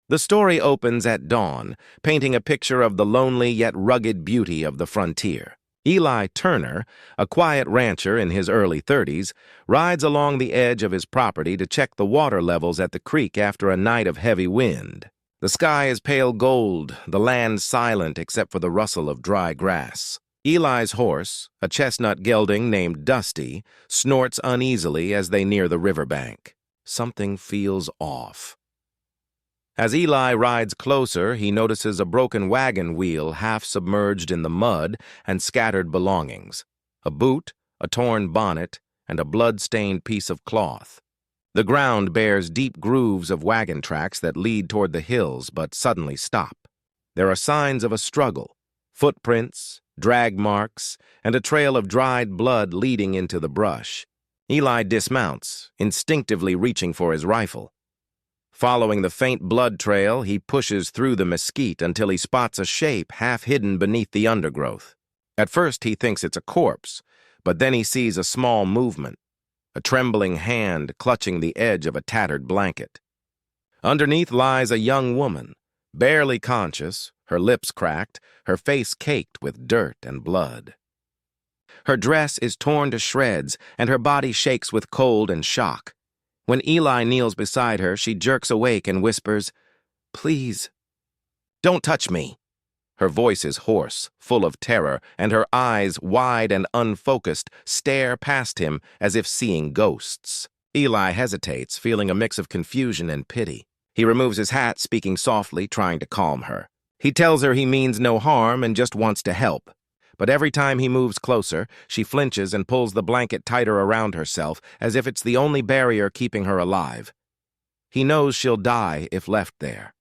The story opens at dawn, painting a picture of the lonely yet rugged beauty of the frontier. Eli Turner, a quiet rancher in his early 30s, rides along the edge of his property to check the water levels at the creek after a night of heavy wind. The sky is pale gold, the land silent except for the rustle of dry grass. Eli's horse, a chestnut gelding named Dusty, snorts uneasily as they near the riverbank. Something feels off. As Eli rides closer, he notices a broken wagon wheel half submerged in the mud and scattered belongings. A boot, a torn bonnet, and a blood-stained piece of cloth. The ground bears deep grooves of wagon tracks that lead toward the hills but suddenly stop. There are signs of a struggle, footprints, drag marks, and a trail of dried blood leading into the brush. Eli dismounts, instinctively reaching for his rifle. Following the faint blood trail, he pushes through the mesquite until he spots a shape half hidden beneath the undergrowth. At first, he thinks it's a corpse, but then he sees a small movement, a trembling hand clutching the edge of a tattered blanket. Underneath lies a young woman, barely conscious, her lips cracked, her face caked with dirt and blood. Her dress is torn to shreds, and her body shakes with cold and shock. When Eli kneels beside her, she jerks awake and whispers, "Please, don't touch me." Her voice is hoarse, full of terror, and her eyes, wide and unfocused, stare past him as if seeing ghosts. Eli hesitates, feeling a mix of confusion and pity. He removes his hat, speaking softly, trying to calm her. He tells her he means no harm and just wants to help. But every time he moves closer, she flinches and pulls the blanket tighter around herself, as if it's the only barrier keeping her alive. He knows she'll die if left there.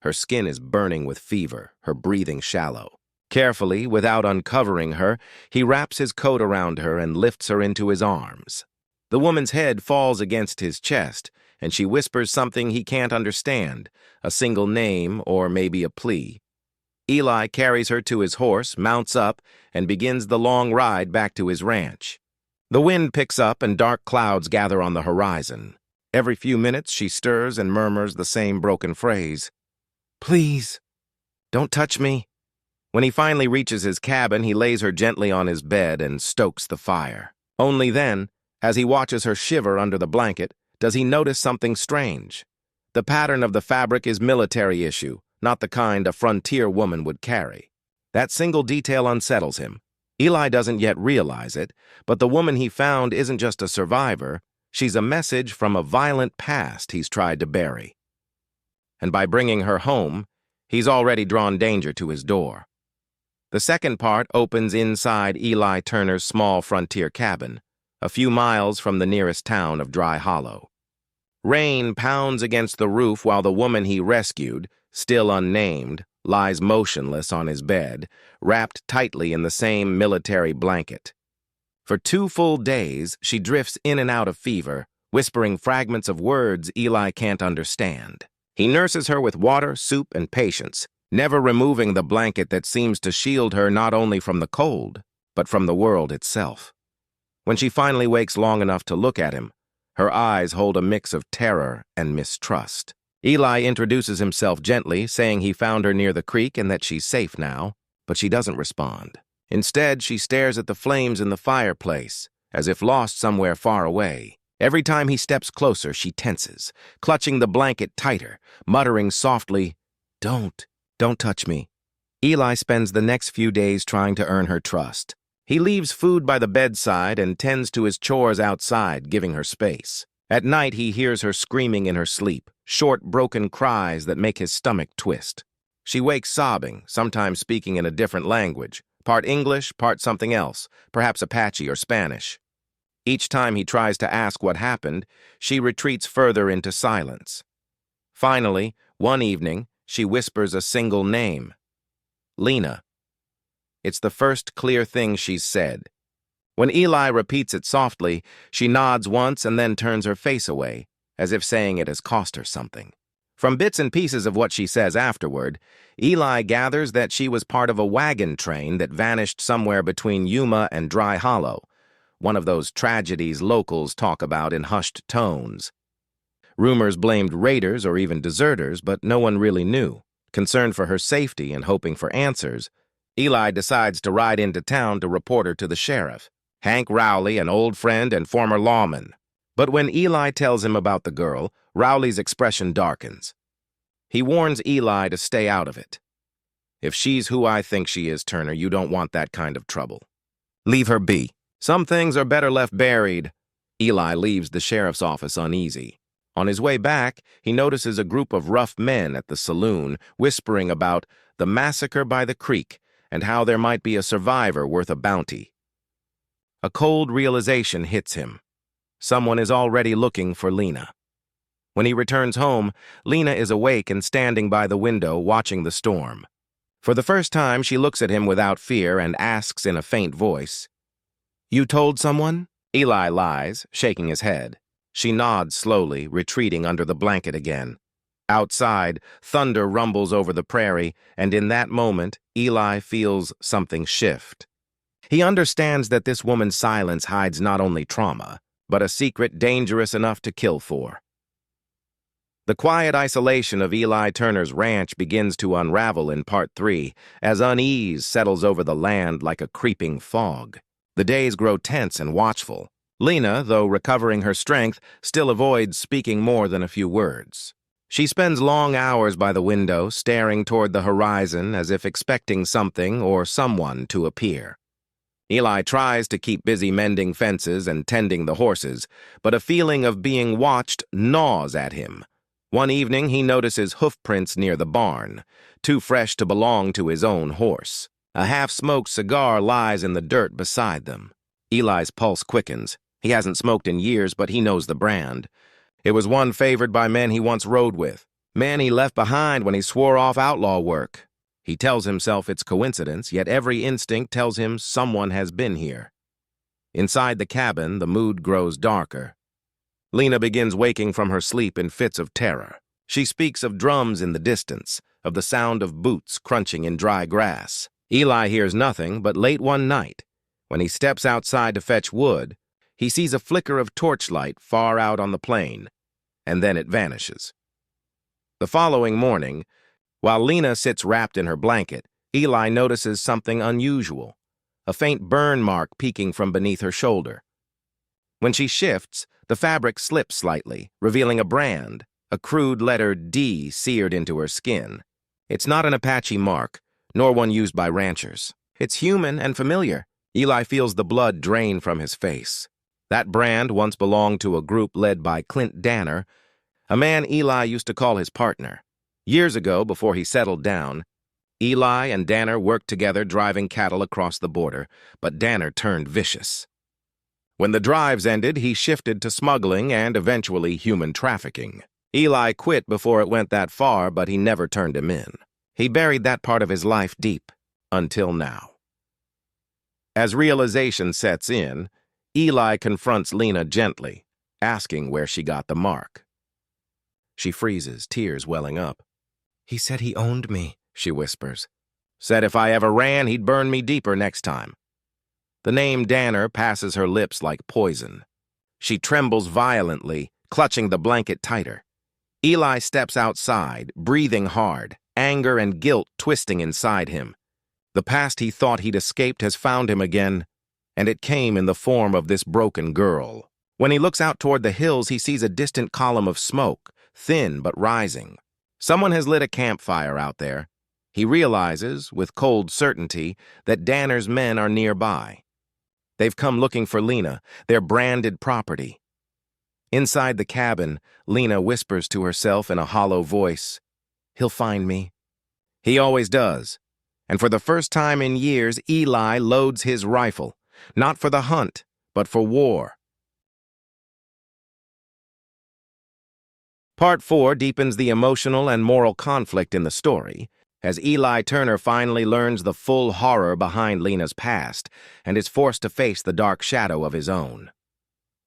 Her skin is burning with fever, her breathing shallow. Carefully, without uncovering her, he wraps his coat around her and lifts her into his arms. The woman's head falls against his chest, and she whispers something he can't understand, a single name or maybe a plea. Eli carries her to his horse, mounts up, and begins the long ride back to his ranch. The wind picks up and dark clouds gather on the horizon. Every few minutes she stirs and murmurs the same broken phrase, "Please, don't touch me." When he finally reaches his cabin, he lays her gently on his bed and stokes the fire. Only then, as he watches her shiver under the blanket, does he notice something strange. The pattern of the fabric is military issue, not the kind a frontier woman would carry. That single detail unsettles him. Eli doesn't yet realize it, but the woman he found isn't just a survivor, she's a message from a violent past he's tried to bury. And by bringing her home, he's already drawn danger to his door. The second part opens inside Eli Turner's small frontier cabin, a few miles from the nearest town of Dry Hollow. Rain pounds against the roof while the woman he rescued, still unnamed, lies motionless on his bed, wrapped tightly in the same military blanket. For 2 full days, she drifts in and out of fever, whispering fragments of words Eli can't understand. He nurses her with water, soup, and patience, never removing the blanket that seems to shield her not only from the cold, but from the world itself. When she finally wakes long enough to look at him, her eyes hold a mix of terror and mistrust. Eli introduces himself gently, saying he found her near the creek and that she's safe now, but she doesn't respond. Instead, she stares at the flames in the fireplace, as if lost somewhere far away. Every time he steps closer, she tenses, clutching the blanket tighter, muttering softly, Don't touch me." Eli spends the next few days trying to earn her trust. He leaves food by the bedside and tends to his chores outside, giving her space. At night, he hears her screaming in her sleep, short, broken cries that make his stomach twist. She wakes sobbing, sometimes speaking in a different language, part English, part something else, perhaps Apache or Spanish. Each time he tries to ask what happened, she retreats further into silence. Finally, one evening, she whispers a single name, Lena. It's the first clear thing she's said. When Eli repeats it softly, she nods once and then turns her face away, as if saying it has cost her something. From bits and pieces of what she says afterward, Eli gathers that she was part of a wagon train that vanished somewhere between Yuma and Dry Hollow, one of those tragedies locals talk about in hushed tones. Rumors blamed raiders or even deserters, but no one really knew. Concerned for her safety and hoping for answers, Eli decides to ride into town to report her to the sheriff, Hank Rowley, an old friend and former lawman. But when Eli tells him about the girl, Rowley's expression darkens. He warns Eli to stay out of it. "If she's who I think she is, Turner, you don't want that kind of trouble. Leave her be. Some things are better left buried." Eli leaves the sheriff's office uneasy. On his way back, he notices a group of rough men at the saloon whispering about the massacre by the creek and how there might be a survivor worth a bounty. A cold realization hits him. Someone is already looking for Lena. When he returns home, Lena is awake and standing by the window watching the storm. For the first time, she looks at him without fear and asks in a faint voice, "You told someone?" Eli lies, shaking his head. She nods slowly, retreating under the blanket again. Outside, thunder rumbles over the prairie, and in that moment, Eli feels something shift. He understands that this woman's silence hides not only trauma, but a secret dangerous enough to kill for. The quiet isolation of Eli Turner's ranch begins to unravel in Part 3 as unease settles over the land like a creeping fog. The days grow tense and watchful. Lena, though recovering her strength, still avoids speaking more than a few words. She spends long hours by the window, staring toward the horizon as if expecting something or someone to appear. Eli tries to keep busy mending fences and tending the horses, but a feeling of being watched gnaws at him. One evening, he notices hoofprints near the barn, too fresh to belong to his own horse. A half-smoked cigar lies in the dirt beside them. Eli's pulse quickens. He hasn't smoked in years, but he knows the brand. It was one favored by men he once rode with, men he left behind when he swore off outlaw work. He tells himself it's coincidence, yet every instinct tells him someone has been here. Inside the cabin, the mood grows darker. Lena begins waking from her sleep in fits of terror. She speaks of drums in the distance, of the sound of boots crunching in dry grass. Eli hears nothing, but late one night, when he steps outside to fetch wood, he sees a flicker of torchlight far out on the plain, and then it vanishes. The following morning, while Lena sits wrapped in her blanket, Eli notices something unusual, a faint burn mark peeking from beneath her shoulder. When she shifts, the fabric slips slightly, revealing a brand, a crude letter D seared into her skin. It's not an Apache mark, nor one used by ranchers. It's human and familiar. Eli feels the blood drain from his face. That brand once belonged to a group led by Clint Danner, a man Eli used to call his partner. Years ago, before he settled down, Eli and Danner worked together driving cattle across the border, but Danner turned vicious. When the drives ended, he shifted to smuggling and eventually human trafficking. Eli quit before it went that far, but he never turned him in. He buried that part of his life deep, until now. As realization sets in, Eli confronts Lena gently, asking where she got the mark. She freezes, tears welling up. "He said he owned me," she whispers. "Said if I ever ran, he'd burn me deeper next time." The name Danner passes her lips like poison. She trembles violently, clutching the blanket tighter. Eli steps outside, breathing hard, anger and guilt twisting inside him. The past he thought he'd escaped has found him again, and it came in the form of this broken girl. When he looks out toward the hills, he sees a distant column of smoke, thin but rising. Someone has lit a campfire out there. He realizes, with cold certainty, that Danner's men are nearby. They've come looking for Lena, their branded property. Inside the cabin, Lena whispers to herself in a hollow voice, "He'll find me." He always does. And for the first time in years, Eli loads his rifle, not for the hunt, but for war. Part 4 deepens the emotional and moral conflict in the story, as Eli Turner finally learns the full horror behind Lena's past and is forced to face the dark shadow of his own.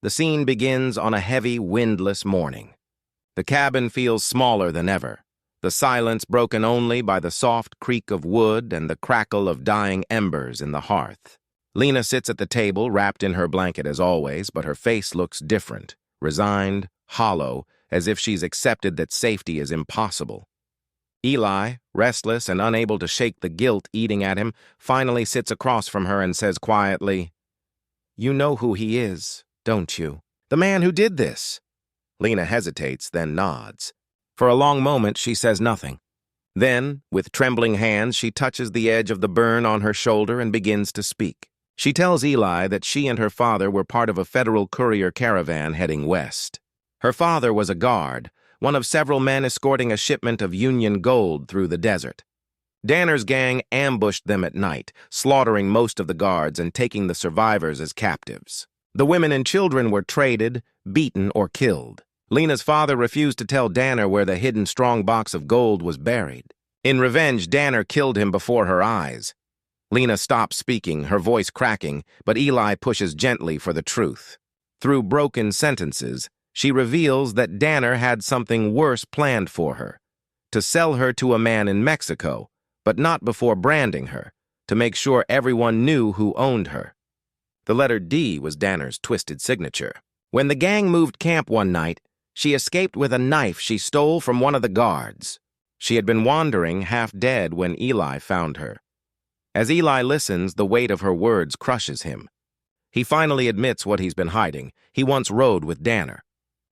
The scene begins on a heavy, windless morning. The cabin feels smaller than ever, the silence broken only by the soft creak of wood and the crackle of dying embers in the hearth. Lena sits at the table, wrapped in her blanket as always, but her face looks different, resigned, hollow, as if she's accepted that safety is impossible. Eli, restless and unable to shake the guilt eating at him, finally sits across from her and says quietly, "You know who he is, don't you? The man who did this." Lena hesitates, then nods. For a long moment, she says nothing. Then, with trembling hands, she touches the edge of the burn on her shoulder and begins to speak. She tells Eli that she and her father were part of a federal courier caravan heading west. Her father was a guard, one of several men escorting a shipment of Union gold through the desert. Danner's gang ambushed them at night, slaughtering most of the guards and taking the survivors as captives. The women and children were traded, beaten, or killed. Lena's father refused to tell Danner where the hidden strong box of gold was buried. In revenge, Danner killed him before her eyes. Lena stops speaking, her voice cracking, but Eli pushes gently for the truth. Through broken sentences, she reveals that Danner had something worse planned for her, to sell her to a man in Mexico, but not before branding her, to make sure everyone knew who owned her. The letter D was Danner's twisted signature. When the gang moved camp one night, she escaped with a knife she stole from one of the guards. She had been wandering half dead when Eli found her. As Eli listens, the weight of her words crushes him. He finally admits what he's been hiding. He once rode with Danner.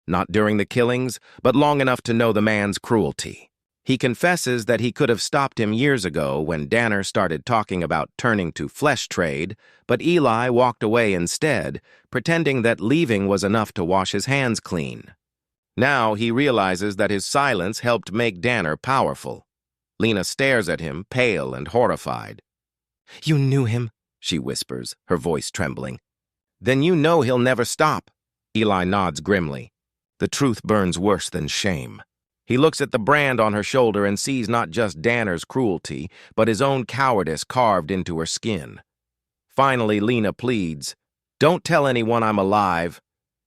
Not during the killings, but long enough to know the man's cruelty. He confesses that he could have stopped him years ago when Danner started talking about turning to flesh trade, but Eli walked away instead, pretending that leaving was enough to wash his hands clean. Now he realizes that his silence helped make Danner powerful. Lena stares at him, pale and horrified. "You knew him," she whispers, her voice trembling. "Then you know he'll never stop." Eli nods grimly. The truth burns worse than shame. He looks at the brand on her shoulder and sees not just Danner's cruelty, but his own cowardice carved into her skin. Finally, Lena pleads, "Don't tell anyone I'm alive.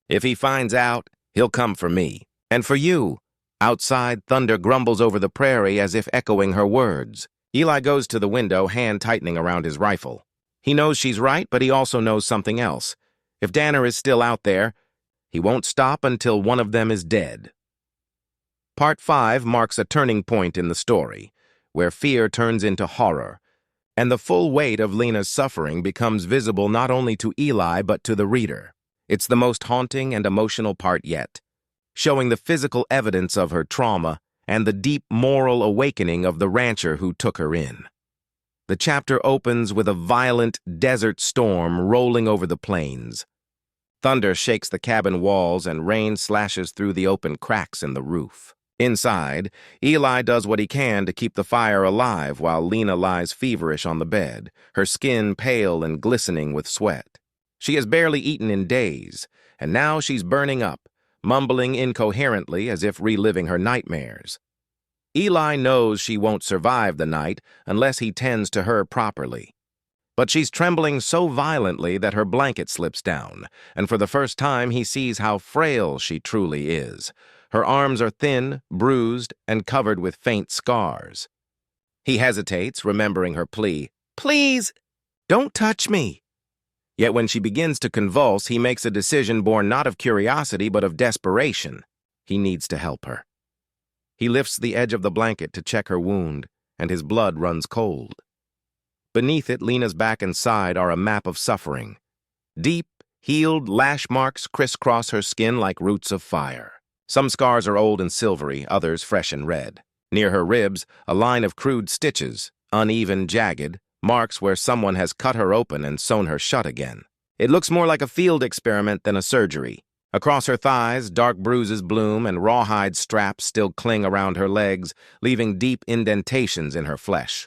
If he finds out, he'll come for me. And for you." Outside, thunder grumbles over the prairie as if echoing her words. Eli goes to the window, hand tightening around his rifle. He knows she's right, but he also knows something else. If Danner is still out there, he won't stop until one of them is dead. Part 5 marks a turning point in the story, where fear turns into horror, and the full weight of Lena's suffering becomes visible not only to Eli but to the reader. It's the most haunting and emotional part yet, showing the physical evidence of her trauma and the deep moral awakening of the rancher who took her in. The chapter opens with a violent desert storm rolling over the plains. Thunder shakes the cabin walls and rain slashes through the open cracks in the roof. Inside, Eli does what he can to keep the fire alive while Lena lies feverish on the bed, her skin pale and glistening with sweat. She has barely eaten in days, and now she's burning up, mumbling incoherently as if reliving her nightmares. Eli knows she won't survive the night unless he tends to her properly. But she's trembling so violently that her blanket slips down, and for the first time he sees how frail she truly is. Her arms are thin, bruised, and covered with faint scars. He hesitates, remembering her plea, "Please, don't touch me." Yet when she begins to convulse, he makes a decision born not of curiosity but of desperation. He needs to help her. He lifts the edge of the blanket to check her wound, and his blood runs cold. Beneath it, Lena's back and side are a map of suffering. Deep, healed lash marks crisscross her skin like roots of fire. Some scars are old and silvery, others fresh and red. Near her ribs, a line of crude stitches, uneven, jagged, marks where someone has cut her open and sewn her shut again. It looks more like a field experiment than a surgery. Across her thighs, dark bruises bloom and rawhide straps still cling around her legs, leaving deep indentations in her flesh.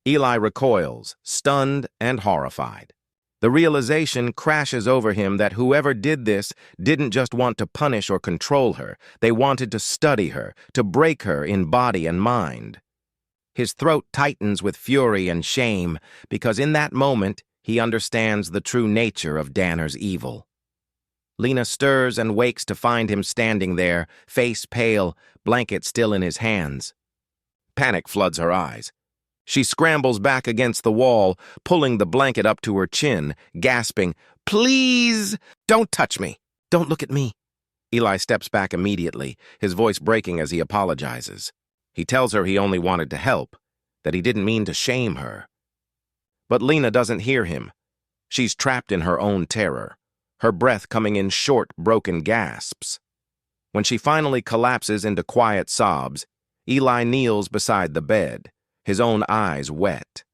Eli recoils, stunned and horrified. The realization crashes over him that whoever did this didn't just want to punish or control her. They wanted to study her, to break her in body and mind. His throat tightens with fury and shame, because in that moment he understands the true nature of Danner's evil. Lena stirs and wakes to find him standing there, face pale, blanket still in his hands. Panic floods her eyes. She scrambles back against the wall, pulling the blanket up to her chin, gasping, "Please, don't touch me. Don't look at me." Eli steps back immediately, his voice breaking as he apologizes. He tells her he only wanted to help, that he didn't mean to shame her. But Lena doesn't hear him. She's trapped in her own terror, her breath coming in short, broken gasps. When she finally collapses into quiet sobs, Eli kneels beside the bed, his own eyes wet.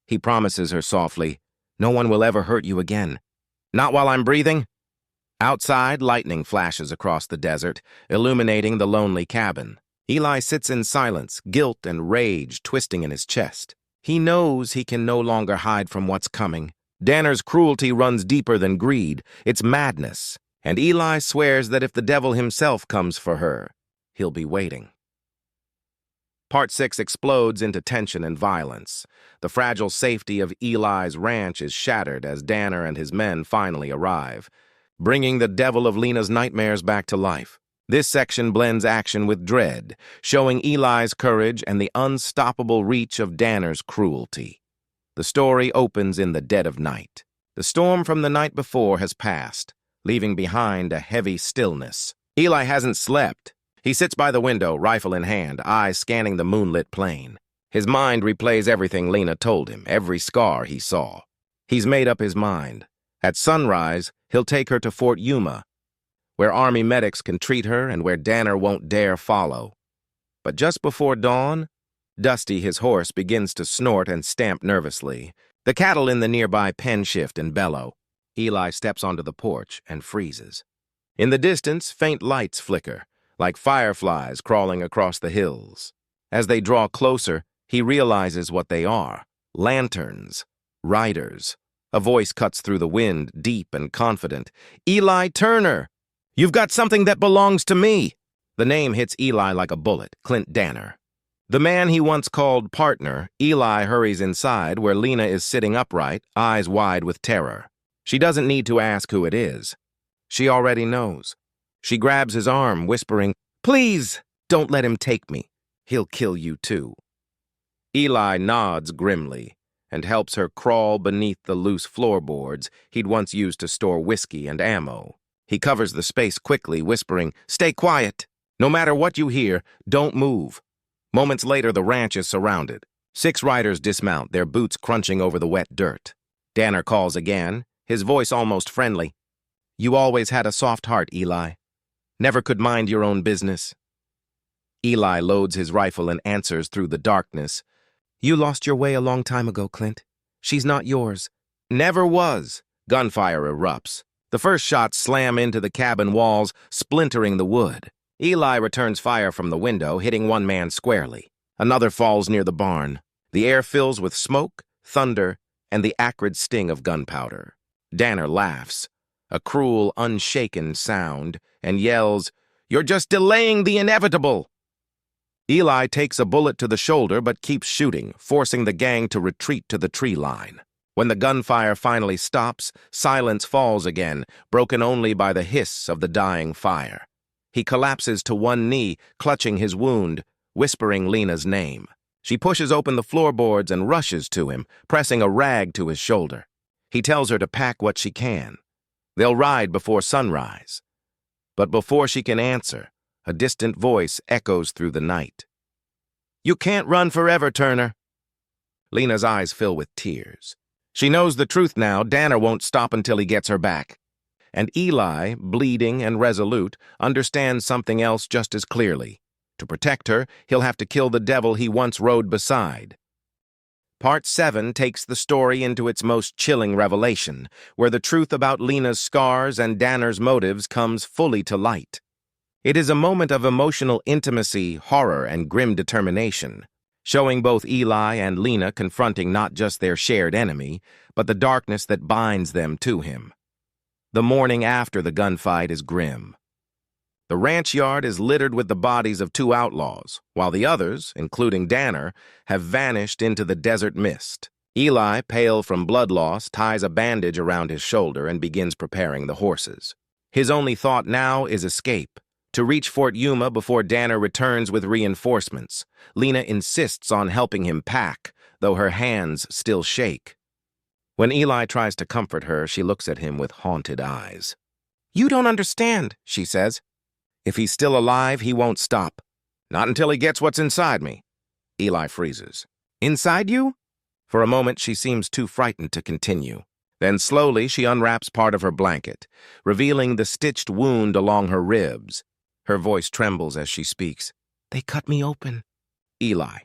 He promises her softly, "No one will ever hurt you again. Not while I'm breathing." Outside, lightning flashes across the desert, illuminating the lonely cabin. Eli sits in silence, guilt and rage twisting in his chest. He knows he can no longer hide from what's coming. Danner's cruelty runs deeper than greed. It's madness. And Eli swears that if the devil himself comes for her, he'll be waiting. Part 6 explodes into tension and violence. The fragile safety of Eli's ranch is shattered as Danner and his men finally arrive, bringing the devil of Lena's nightmares back to life. This section blends action with dread, showing Eli's courage and the unstoppable reach of Danner's cruelty. The story opens in the dead of night. The storm from the night before has passed, leaving behind a heavy stillness. Eli hasn't slept. He sits by the window, rifle in hand, eyes scanning the moonlit plain. His mind replays everything Lena told him, every scar he saw. He's made up his mind. At sunrise, he'll take her to Fort Yuma, where Army medics can treat her and where Danner won't dare follow. But just before dawn, Dusty, his horse, begins to snort and stamp nervously. The cattle in the nearby pen shift and bellow. Eli steps onto the porch and freezes. In the distance, faint lights flicker, like fireflies crawling across the hills. As they draw closer, he realizes what they are. Lanterns. Riders. A voice cuts through the wind, deep and confident. "Eli Turner! You've got something that belongs to me!" The name hits Eli like a bullet, Clint Danner. The man he once called partner, Eli hurries inside where Lena is sitting upright, eyes wide with terror. She doesn't need to ask who it is. She already knows. She grabs his arm, whispering, "Please, don't let him take me. He'll kill you too." Eli nods grimly and helps her crawl beneath the loose floorboards he'd once used to store whiskey and ammo. He covers the space quickly, whispering, "Stay quiet. No matter what you hear, don't move." Moments later, the ranch is surrounded. 6 riders dismount, their boots crunching over the wet dirt. Danner calls again, his voice almost friendly. "You always had a soft heart, Eli. Never could mind your own business." Eli loads his rifle and answers through the darkness. "You lost your way a long time ago, Clint. She's not yours." "Never was." Gunfire erupts. The first shots slam into the cabin walls, splintering the wood. Eli returns fire from the window, hitting one man squarely. Another falls near the barn. The air fills with smoke, thunder, and the acrid sting of gunpowder. Danner laughs, a cruel, unshaken sound, and yells, "You're just delaying the inevitable!" Eli takes a bullet to the shoulder but keeps shooting, forcing the gang to retreat to the tree line. When the gunfire finally stops, silence falls again, broken only by the hiss of the dying fire. He collapses to one knee, clutching his wound, whispering Lena's name. She pushes open the floorboards and rushes to him, pressing a rag to his shoulder. He tells her to pack what she can. They'll ride before sunrise. But before she can answer, a distant voice echoes through the night. "You can't run forever, Turner." Lena's eyes fill with tears. She knows the truth now. Danner won't stop until he gets her back. And Eli, bleeding and resolute, understands something else just as clearly. To protect her, he'll have to kill the devil he once rode beside. Part 7 takes the story into its most chilling revelation, where the truth about Lena's scars and Danner's motives comes fully to light. It is a moment of emotional intimacy, horror, and grim determination, showing both Eli and Lena confronting not just their shared enemy, but the darkness that binds them to him. The morning after the gunfight is grim. The ranch yard is littered with the bodies of 2 outlaws, while the others, including Danner, have vanished into the desert mist. Eli, pale from blood loss, ties a bandage around his shoulder and begins preparing the horses. His only thought now is escape, to reach Fort Yuma before Danner returns with reinforcements. Lena insists on helping him pack, though her hands still shake. When Eli tries to comfort her, she looks at him with haunted eyes. You don't understand, she says. If he's still alive, he won't stop. Not until he gets what's inside me. Eli freezes. Inside you? For a moment, she seems too frightened to continue. Then slowly, she unwraps part of her blanket, revealing the stitched wound along her ribs. Her voice trembles as she speaks. They cut me open. Eli.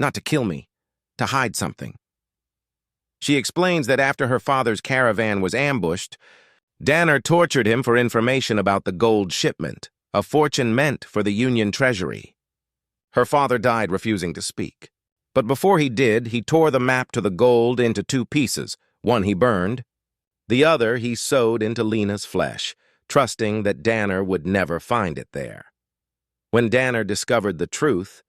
Not to kill me, to hide something. She explains that after her father's caravan was ambushed, Danner tortured him for information about the gold shipment, a fortune meant for the Union Treasury. Her father died refusing to speak. But before he did, he tore the map to the gold into 2 pieces. One he burned. The other he sewed into Lena's flesh, trusting that Danner would never find it there. When Danner discovered the truth,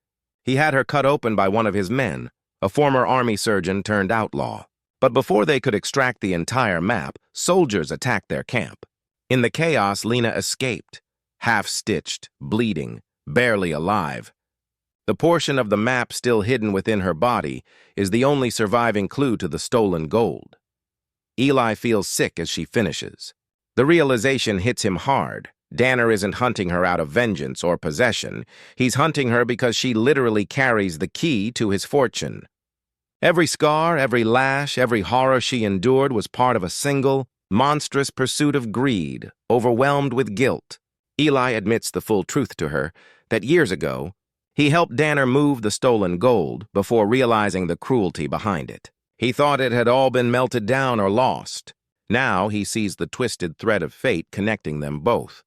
he had her cut open by one of his men, a former army surgeon turned outlaw. But before they could extract the entire map, soldiers attacked their camp. In the chaos, Lena escaped, half-stitched, bleeding, barely alive. The portion of the map still hidden within her body is the only surviving clue to the stolen gold. Eli feels sick as she finishes. The realization hits him hard. Danner isn't hunting her out of vengeance or possession. He's hunting her because she literally carries the key to his fortune. Every scar, every lash, every horror she endured was part of a single, monstrous pursuit of greed, overwhelmed with guilt. Eli admits the full truth to her, that years ago, he helped Danner move the stolen gold before realizing the cruelty behind it. He thought it had all been melted down or lost. Now he sees the twisted thread of fate connecting them both.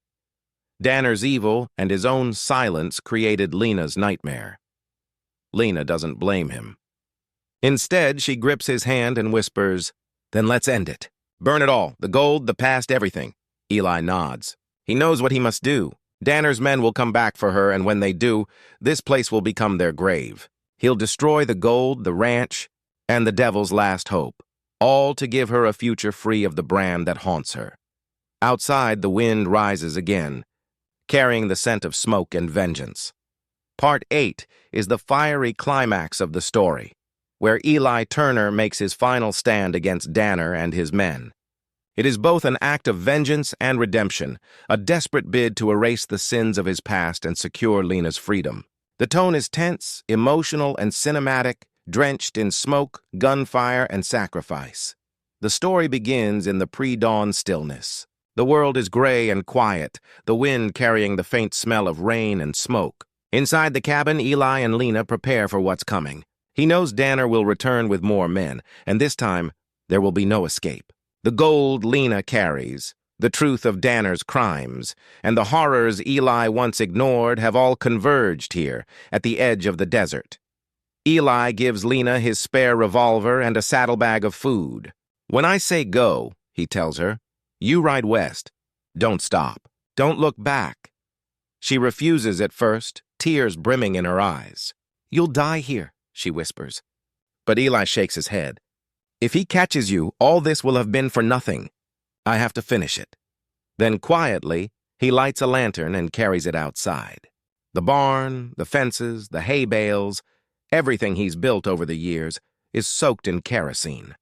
Danner's evil and his own silence created Lena's nightmare. Lena doesn't blame him. Instead, she grips his hand and whispers, "Then let's end it. Burn it all, the gold, the past, everything." Eli nods. He knows what he must do. Danner's men will come back for her, and when they do, this place will become their grave. He'll destroy the gold, the ranch, and the devil's last hope, all to give her a future free of the brand that haunts her. Outside, the wind rises again, carrying the scent of smoke and vengeance. Part 8 is the fiery climax of the story, where Eli Turner makes his final stand against Danner and his men. It is both an act of vengeance and redemption, a desperate bid to erase the sins of his past and secure Lena's freedom. The tone is tense, emotional, and cinematic, drenched in smoke, gunfire, and sacrifice. The story begins in the pre-dawn stillness. The world is gray and quiet, the wind carrying the faint smell of rain and smoke. Inside the cabin, Eli and Lena prepare for what's coming. He knows Danner will return with more men, and this time, there will be no escape. The gold Lena carries, the truth of Danner's crimes, and the horrors Eli once ignored have all converged here, at the edge of the desert. Eli gives Lena his spare revolver and a saddlebag of food. "When I say go," he tells her, "you ride west. Don't stop. Don't look back." She refuses at first, tears brimming in her eyes. "You'll die here," she whispers. But Eli shakes his head. "If he catches you, all this will have been for nothing. I have to finish it." Then quietly, he lights a lantern and carries it outside. The barn, the fences, the hay bales, everything he's built over the years is soaked in kerosene.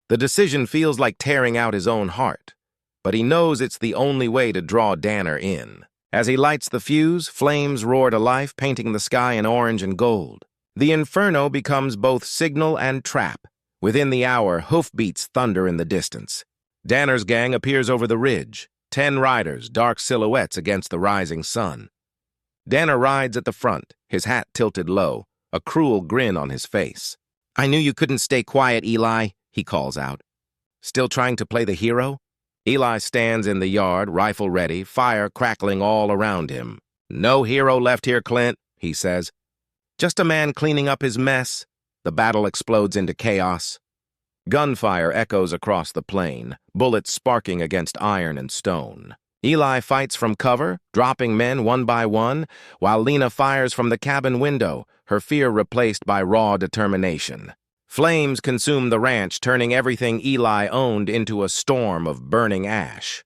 The decision feels like tearing out his own heart, but he knows it's the only way to draw Danner in. As he lights the fuse, flames roar to life, painting the sky in orange and gold. The inferno becomes both signal and trap. Within the hour, hoofbeats thunder in the distance. Danner's gang appears over the ridge, 10 riders, dark silhouettes against the rising sun. Danner rides at the front, his hat tilted low, a cruel grin on his face. "I knew you couldn't stay quiet, Eli," he calls out. "Still trying to play the hero?" Eli stands in the yard, rifle ready, fire crackling all around him. "No hero left here, Clint," he says. "Just a man cleaning up his mess." The battle explodes into chaos. Gunfire echoes across the plain, bullets sparking against iron and stone. Eli fights from cover, dropping men one by one, while Lena fires from the cabin window, her fear replaced by raw determination. Flames consume the ranch, turning everything Eli owned into a storm of burning ash.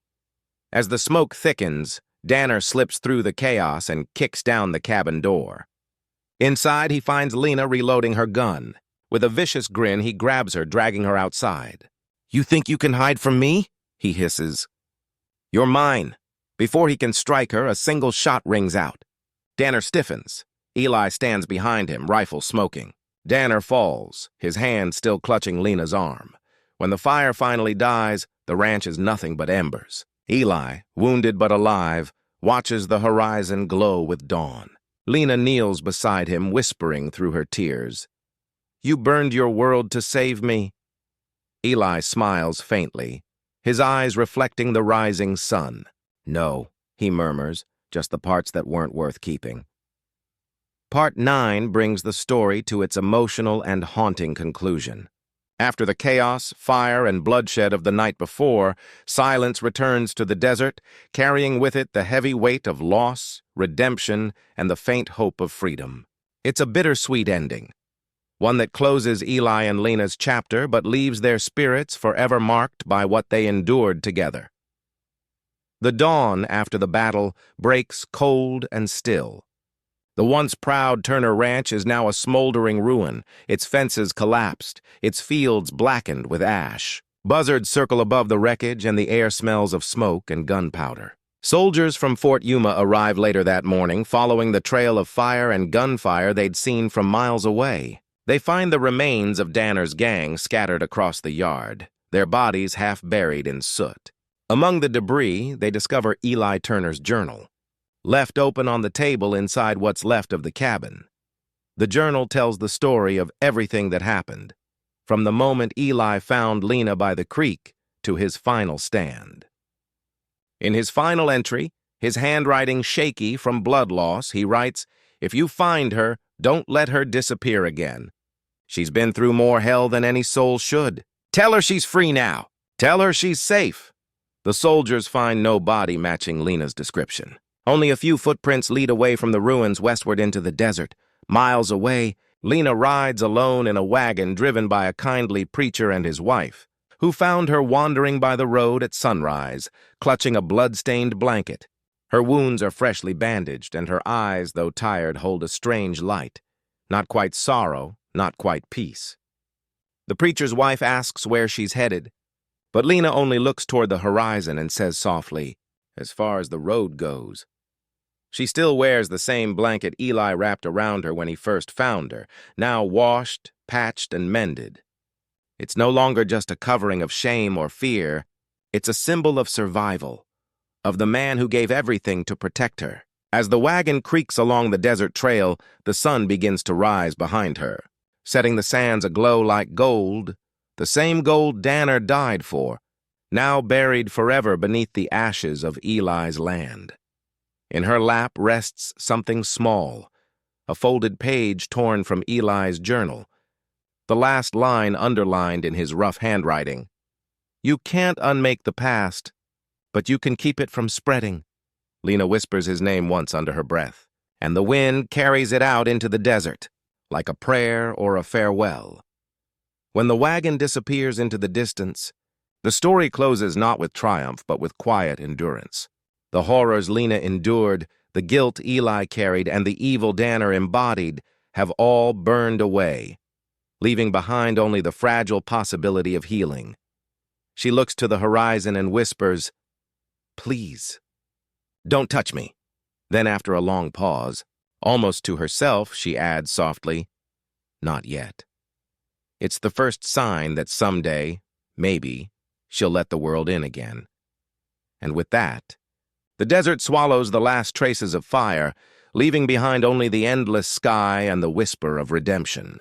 As the smoke thickens, Danner slips through the chaos and kicks down the cabin door. Inside, he finds Lena reloading her gun. With a vicious grin, he grabs her, dragging her outside. "You think you can hide from me?" he hisses. "You're mine." Before he can strike her, a single shot rings out. Danner stiffens. Eli stands behind him, rifle smoking. Danner falls, his hand still clutching Lena's arm. When the fire finally dies, the ranch is nothing but embers. Eli, wounded but alive, watches the horizon glow with dawn. Lena kneels beside him, whispering through her tears, "You burned your world to save me." Eli smiles faintly, his eyes reflecting the rising sun. "No," he murmurs, "just the parts that weren't worth keeping." Part 9 brings the story to its emotional and haunting conclusion. After the chaos, fire, and bloodshed of the night before, silence returns to the desert, carrying with it the heavy weight of loss, redemption, and the faint hope of freedom. It's a bittersweet ending, one that closes Eli and Lena's chapter but leaves their spirits forever marked by what they endured together. The dawn after the battle breaks cold and still. The once proud Turner Ranch is now a smoldering ruin, its fences collapsed, its fields blackened with ash. Buzzards circle above the wreckage, and the air smells of smoke and gunpowder. Soldiers from Fort Yuma arrive later that morning, following the trail of fire and gunfire they'd seen from miles away. They find the remains of Danner's gang scattered across the yard, their bodies half buried in soot. Among the debris, they discover Eli Turner's journal, left open on the table inside what's left of the cabin. The journal tells the story of everything that happened, from the moment Eli found Lena by the creek to his final stand. In his final entry, his handwriting shaky from blood loss, he writes, "If you find her, don't let her disappear again. She's been through more hell than any soul should. Tell her she's free now. Tell her she's safe." The soldiers find no body matching Lena's description. Only a few footprints lead away from the ruins westward into the desert. Miles away, Lena rides alone in a wagon driven by a kindly preacher and his wife, who found her wandering by the road at sunrise, clutching a blood-stained blanket. Her wounds are freshly bandaged, and her eyes, though tired, hold a strange light. Not quite sorrow, not quite peace. The preacher's wife asks where she's headed, but Lena only looks toward the horizon and says softly, "As far as the road goes." She still wears the same blanket Eli wrapped around her when he first found her, now washed, patched, and mended. It's no longer just a covering of shame or fear. It's a symbol of survival, of the man who gave everything to protect her. As the wagon creaks along the desert trail, the sun begins to rise behind her, setting the sands aglow like gold, the same gold Danner died for, now buried forever beneath the ashes of Eli's land. In her lap rests something small, a folded page torn from Eli's journal, the last line underlined in his rough handwriting. "You can't unmake the past, but you can keep it from spreading." Lena whispers his name once under her breath, and the wind carries it out into the desert, like a prayer or a farewell. When the wagon disappears into the distance, the story closes not with triumph, but with quiet endurance. The horrors Lena endured, the guilt Eli carried, and the evil Danner embodied have all burned away, leaving behind only the fragile possibility of healing. She looks to the horizon and whispers, "Please, don't touch me." Then after a long pause, almost to herself, she adds softly, "Not yet." It's the first sign that someday, maybe, she'll let the world in again. And with that, the desert swallows the last traces of fire, leaving behind only the endless sky and the whisper of redemption.